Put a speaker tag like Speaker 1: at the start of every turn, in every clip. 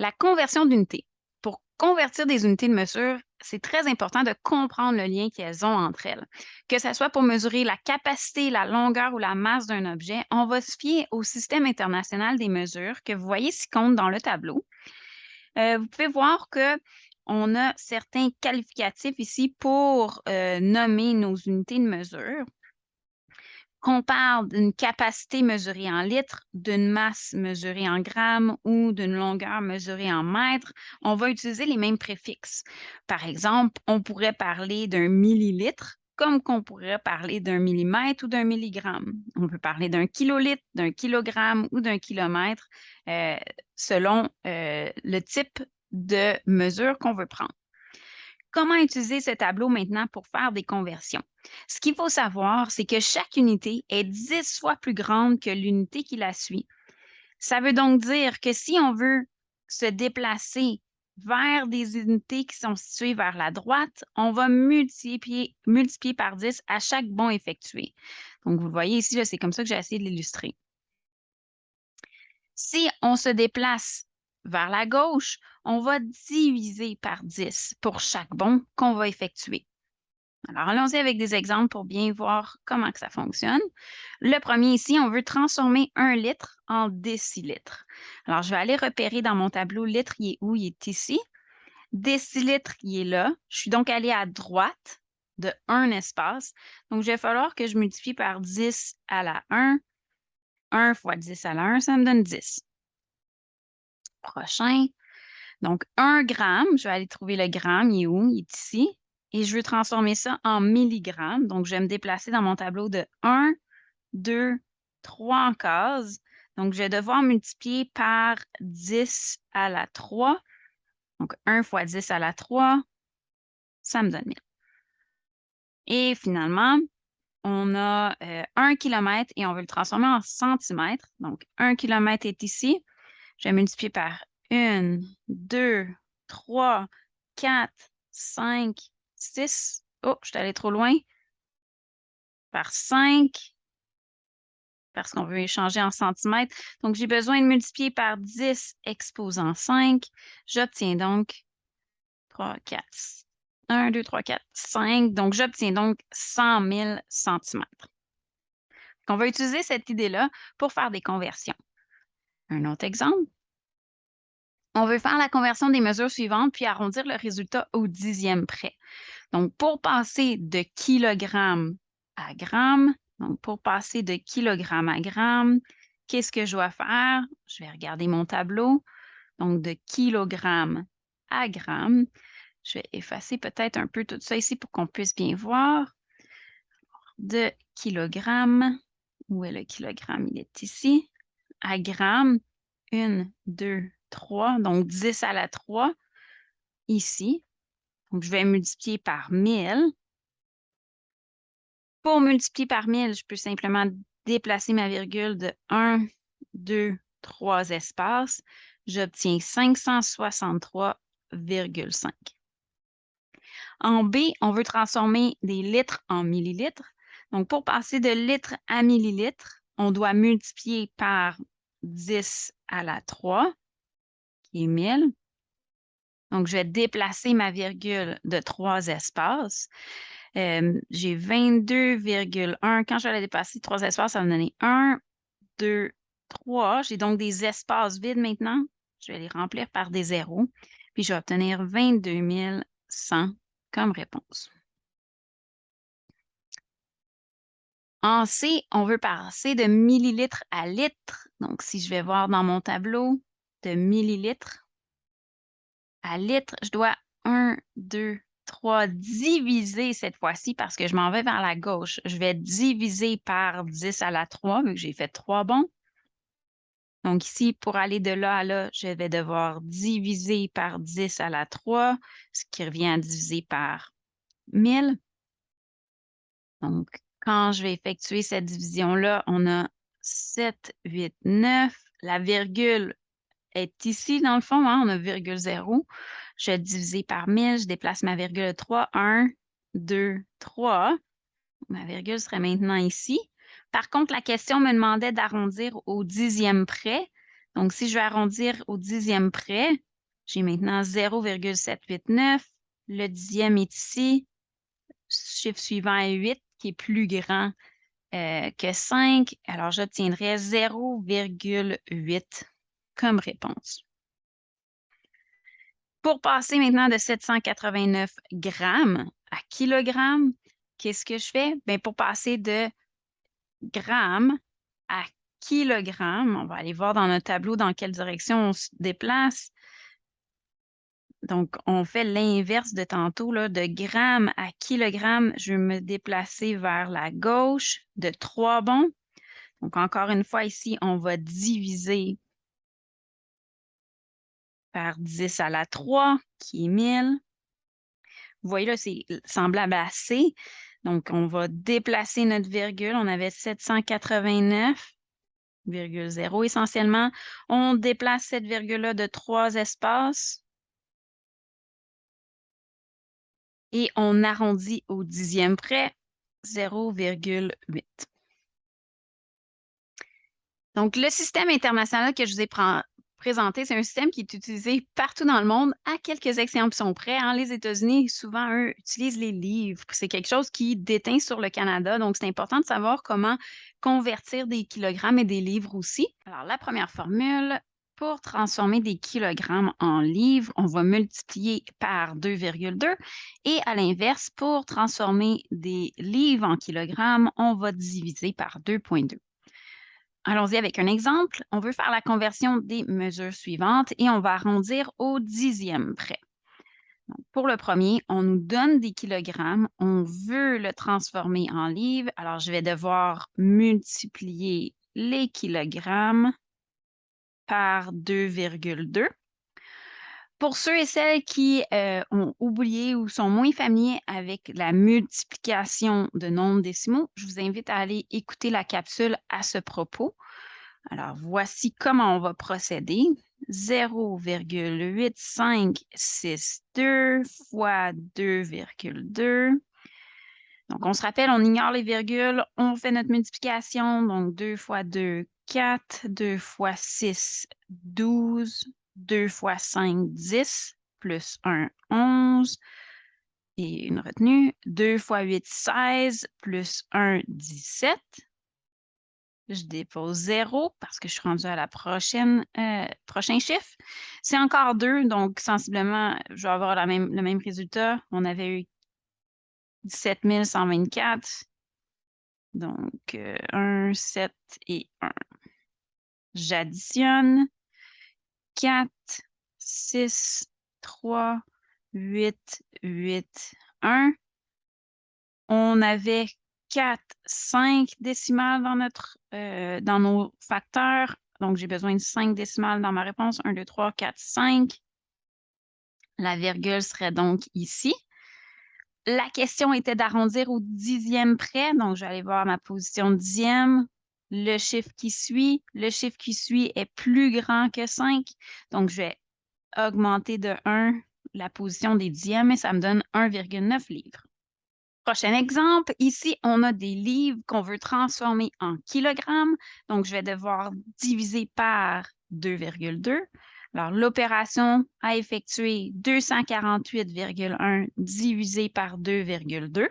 Speaker 1: La conversion d'unités. Pour convertir des unités de mesure, c'est très important de comprendre le lien qu'elles ont entre elles. Que ce soit pour mesurer la capacité, la longueur ou la masse d'un objet, on va se fier au système international des mesures que vous voyez ci-contre dans le tableau. Vous pouvez voir que on a certains qualificatifs ici pour nommer nos unités de mesure. Qu'on parle d'une capacité mesurée en litres, d'une masse mesurée en grammes ou d'une longueur mesurée en mètres, on va utiliser les mêmes préfixes. Par exemple, on pourrait parler d'un millilitre comme qu'on pourrait parler d'un millimètre ou d'un milligramme. On peut parler d'un kilolitre, d'un kilogramme ou d'un kilomètre euh, selon le type de mesure qu'on veut prendre. Comment utiliser ce tableau maintenant pour faire des conversions? Ce qu'il faut savoir, c'est que chaque unité est 10 fois plus grande que l'unité qui la suit. Ça veut donc dire que si on veut se déplacer vers des unités qui sont situées vers la droite, on va multiplier par 10 à chaque bond effectué. Donc, vous le voyez ici, là, c'est comme ça que j'ai essayé de l'illustrer. Si on se déplace vers la gauche, on va diviser par 10 pour chaque bond qu'on va effectuer. Alors, allons-y avec des exemples pour bien voir comment que ça fonctionne. Le premier ici, on veut transformer 1 litre en décilitre. Alors, je vais aller repérer dans mon tableau litre, il est où? Il est ici. Décilitre, il est là. Je suis donc allée à droite de 1 espace. Donc, il va falloir que je multiplie par 10 à la 1. 1 fois 10 à la 1, ça me donne 10. Prochain. Donc, 1 gramme, je vais aller trouver le gramme, il est où? Il est ici. Et je veux transformer ça en milligrammes. Donc, je vais me déplacer dans mon tableau de 1, 2, 3 en cases. Donc, je vais devoir multiplier par 10 à la 3. Donc, 1 fois 10 à la 3, ça me donne 1000. Et finalement, on a 1 kilomètre et on veut le transformer en centimètres. Donc, 1 kilomètre est ici. Je vais multiplier par 1, 2, 3, 4, 5, 6. Oh, je suis allée trop loin. Par 5, parce qu'on veut échanger en centimètres. Donc, j'ai besoin de multiplier par 10 exposant 5. J'obtiens donc 3, 4. 1, 2, 3, 4, 5. Donc, j'obtiens donc 100 000 centimètres. On va utiliser cette idée-là pour faire des conversions. Un autre exemple. On veut faire la conversion des mesures suivantes puis arrondir le résultat au dixième près. Donc, pour passer de kilogramme à gramme, donc pour passer de kilogramme à gramme, qu'est-ce que je dois faire? Je vais regarder mon tableau. Donc, de kilogramme à gramme. Je vais effacer peut-être un peu tout ça ici pour qu'on puisse bien voir. De kilogramme, où est le kilogramme? Il est ici. À gramme, 1, 2, 3, donc 10 à la 3, ici. Donc, je vais multiplier par 1000. Pour multiplier par 1000, je peux simplement déplacer ma virgule de 1, 2, 3 espaces. J'obtiens 563,5. En B, on veut transformer des litres en millilitres. Donc, pour passer de litre à millilitre, on doit multiplier par 10 à la 3, qui est 1000. Donc, je vais déplacer ma virgule de 3 espaces. J'ai 22,1. Quand je vais la dépasser 3 espaces, ça va me donner 1, 2, 3. J'ai donc des espaces vides maintenant. Je vais les remplir par des zéros. Puis, je vais obtenir 22 100 comme réponse. En C, on veut passer de millilitres à litres. Donc, si je vais voir dans mon tableau, de millilitres à litres, je dois 1, 2, 3 diviser cette fois-ci parce que je m'en vais vers la gauche. Je vais diviser par 10 à la 3 vu que j'ai fait 3 bonds. Donc ici, pour aller de là à là, je vais devoir diviser par 10 à la 3, ce qui revient à diviser par 1000. Donc, quand je vais effectuer cette division-là, on a 7, 8, 9. La virgule est ici, dans le fond, hein, on a virgule 0. Je vais diviser par 1000, je déplace ma virgule de 3. 1, 2, 3. Ma virgule serait maintenant ici. Par contre, la question me demandait d'arrondir au dixième près. Donc, si je vais arrondir au dixième près, J'ai maintenant 0,789. Le dixième est ici. Chiffre suivant est 8, qui est plus grand que 5. Alors, j'obtiendrai 0,8 comme réponse. Pour passer maintenant de 789 grammes à kilogrammes, qu'est-ce que je fais? Bien, pour passer de grammes à kilogrammes, on va aller voir dans notre tableau dans quelle direction on se déplace. Donc, on fait l'inverse de tantôt, là, de grammes à kilogrammes. Je vais me déplacer vers la gauche de 3 bonds. Donc, encore une fois, ici, on va diviser par 10 à la 3, qui est 1000. Vous voyez là, c'est semblable à C. Donc, on va déplacer notre virgule. On avait 789,0 essentiellement. On déplace cette virgule-là de 3 espaces. Et on arrondit au dixième près, 0,8. Donc, le système international que je vous ai présenté, c'est un système qui est utilisé partout dans le monde, à quelques exceptions près. Hein. Les États-Unis, souvent, eux, utilisent les livres. C'est quelque chose qui déteint sur le Canada. Donc, c'est important de savoir comment convertir des kilogrammes et des livres aussi. Alors, la première formule, pour transformer des kilogrammes en livres, on va multiplier par 2,2. Et à l'inverse, pour transformer des livres en kilogrammes, on va diviser par 2,2. Allons-y avec un exemple. On veut faire la conversion des mesures suivantes et on va arrondir au dixième près. Donc, pour le premier, on nous donne des kilogrammes, on veut le transformer en livres, alors je vais devoir multiplier les kilogrammes par 2,2. Pour ceux et celles qui ont oublié ou sont moins familiers avec la multiplication de nombres décimaux, je vous invite à aller écouter la capsule à ce propos. Alors, voici comment on va procéder. 0,8562 fois 2,2. Donc, on se rappelle, on ignore les virgules, on fait notre multiplication. Donc, 2 fois 2, 4, 2 fois 6, 12, 2 fois 5, 10, plus 1, 11. Et une retenue. 2 fois 8, 16, plus 1, 17. Je dépose 0 parce que je suis rendue à la prochain chiffre. C'est encore 2, donc sensiblement, je vais avoir le même résultat. On avait eu 17 124. Donc, 1, 7 et 1. J'additionne. 4, 6, 3, 8, 8, 1. On avait 4, 5 décimales dans nos facteurs. Donc, j'ai besoin de 5 décimales dans ma réponse. 1, 2, 3, 4, 5. La virgule serait donc ici. La question était d'arrondir au dixième près. Donc, je vais aller voir ma position dixième. Le chiffre qui suit est plus grand que 5. Donc, je vais augmenter de 1 la position des dixièmes et ça me donne 1,9 livres. Prochain exemple, ici, on a des livres qu'on veut transformer en kilogrammes. Donc, je vais devoir diviser par 2,2. Alors, l'opération à effectuer, 248,1 divisé par 2,2.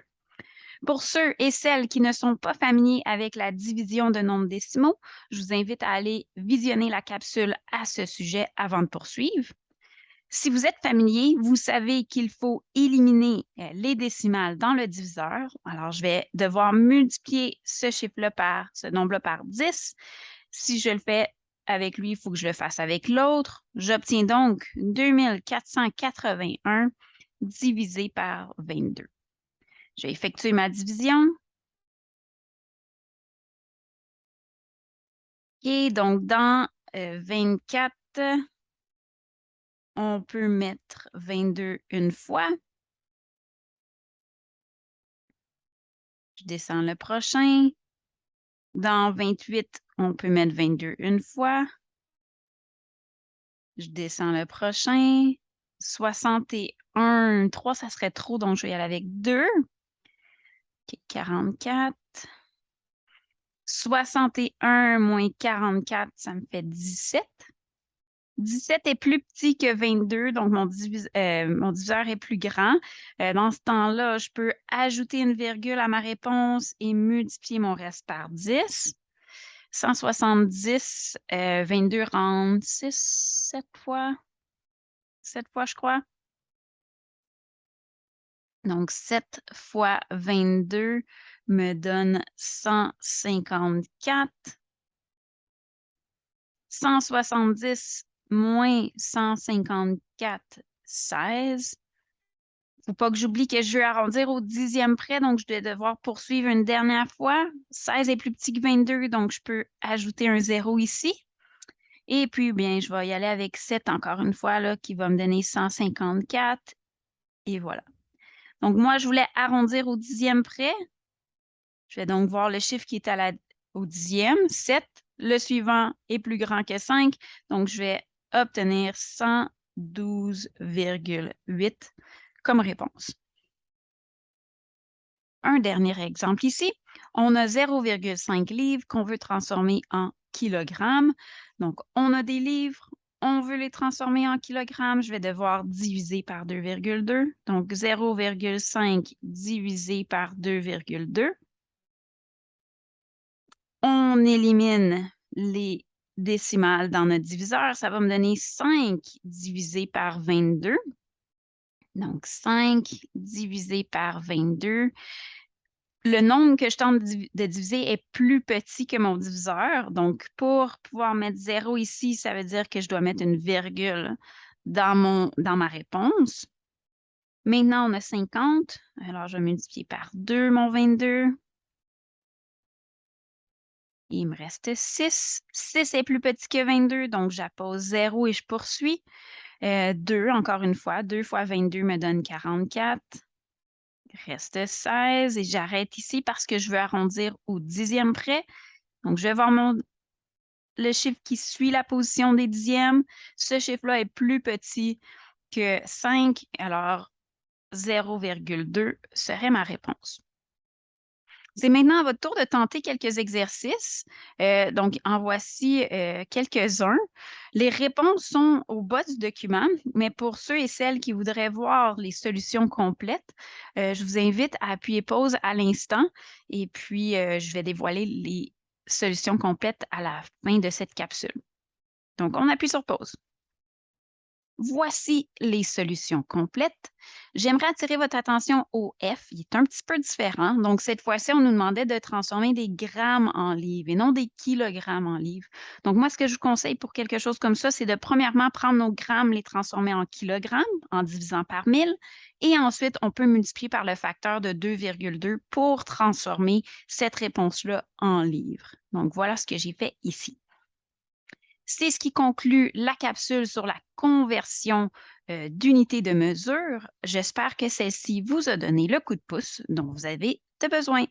Speaker 1: Pour ceux et celles qui ne sont pas familiers avec la division de nombres décimaux, je vous invite à aller visionner la capsule à ce sujet avant de poursuivre. Si vous êtes familier, vous savez qu'il faut éliminer les décimales dans le diviseur. Alors, je vais devoir multiplier ce chiffre-là ce nombre-là par 10. Si je le fais avec lui, il faut que je le fasse avec l'autre. J'obtiens donc 2481 divisé par 22. Je vais effectuer ma division. Et donc, dans 24, on peut mettre 22 une fois. Je descends le prochain. Dans 28, on peut mettre 22 une fois. Je descends le prochain. 61, 3, ça serait trop, donc je vais y aller avec 2. Okay, 44. 61 moins 44, ça me fait 17. 17 est plus petit que 22, donc mon diviseur est plus grand. Dans ce temps-là, je peux ajouter une virgule à ma réponse et multiplier mon reste par 10. 170, 22 rentre 6, 7 fois, je crois. Donc, 7 fois 22 me donne 154. 170 moins 154, 16. Faut pas que j'oublie que je veux arrondir au 10e près, donc je vais devoir poursuivre une dernière fois. 16 est plus petit que 22, donc je peux ajouter un 0 ici. Et puis, bien, je vais y aller avec 7 encore une fois, là, qui va me donner 154. Et voilà. Donc, moi, je voulais arrondir au 10e près. Je vais donc voir le chiffre qui est au 10e, 7. Le suivant est plus grand que 5, donc je vais obtenir 112,8 comme réponse. Un dernier exemple ici. On a 0,5 livres qu'on veut transformer en kilogrammes. Donc, on a des livres, on veut les transformer en kilogrammes. Je vais devoir diviser par 2,2. Donc, 0,5 divisé par 2,2. On élimine les décimales dans notre diviseur. Ça va me donner 5 divisé par 22. Donc, 5 divisé par 22. Le nombre que je tente de diviser est plus petit que mon diviseur. Donc, pour pouvoir mettre 0 ici, ça veut dire que je dois mettre une virgule dans ma réponse. Maintenant, on a 50. Alors, je vais multiplier par 2 mon 22. Il me reste 6. 6 est plus petit que 22, donc j'appose 0 et je poursuis. 2, encore une fois. 2 fois 22 me donne 44. Il reste 16 et j'arrête ici parce que je veux arrondir au 10e près. Donc, je vais voir le chiffre qui suit la position des dixièmes. Ce chiffre-là est plus petit que 5, alors 0,2 serait ma réponse. C'est maintenant à votre tour de tenter quelques exercices. Donc, en voici quelques-uns. Les réponses sont au bas du document, mais pour ceux et celles qui voudraient voir les solutions complètes, je vous invite à appuyer pause à l'instant et puis je vais dévoiler les solutions complètes à la fin de cette capsule. Donc, on appuie sur pause. Voici les solutions complètes. J'aimerais attirer votre attention au F. Il est un petit peu différent. Donc, cette fois-ci, on nous demandait de transformer des grammes en livres et non des kilogrammes en livres. Donc, moi, ce que je vous conseille pour quelque chose comme ça, c'est de premièrement prendre nos grammes, les transformer en kilogrammes en divisant par 1000. Et ensuite, on peut multiplier par le facteur de 2,2 pour transformer cette réponse-là en livres. Donc, voilà ce que j'ai fait ici. C'est ce qui conclut la capsule sur la conversion d'unités de mesure. J'espère que celle-ci vous a donné le coup de pouce dont vous avez besoin.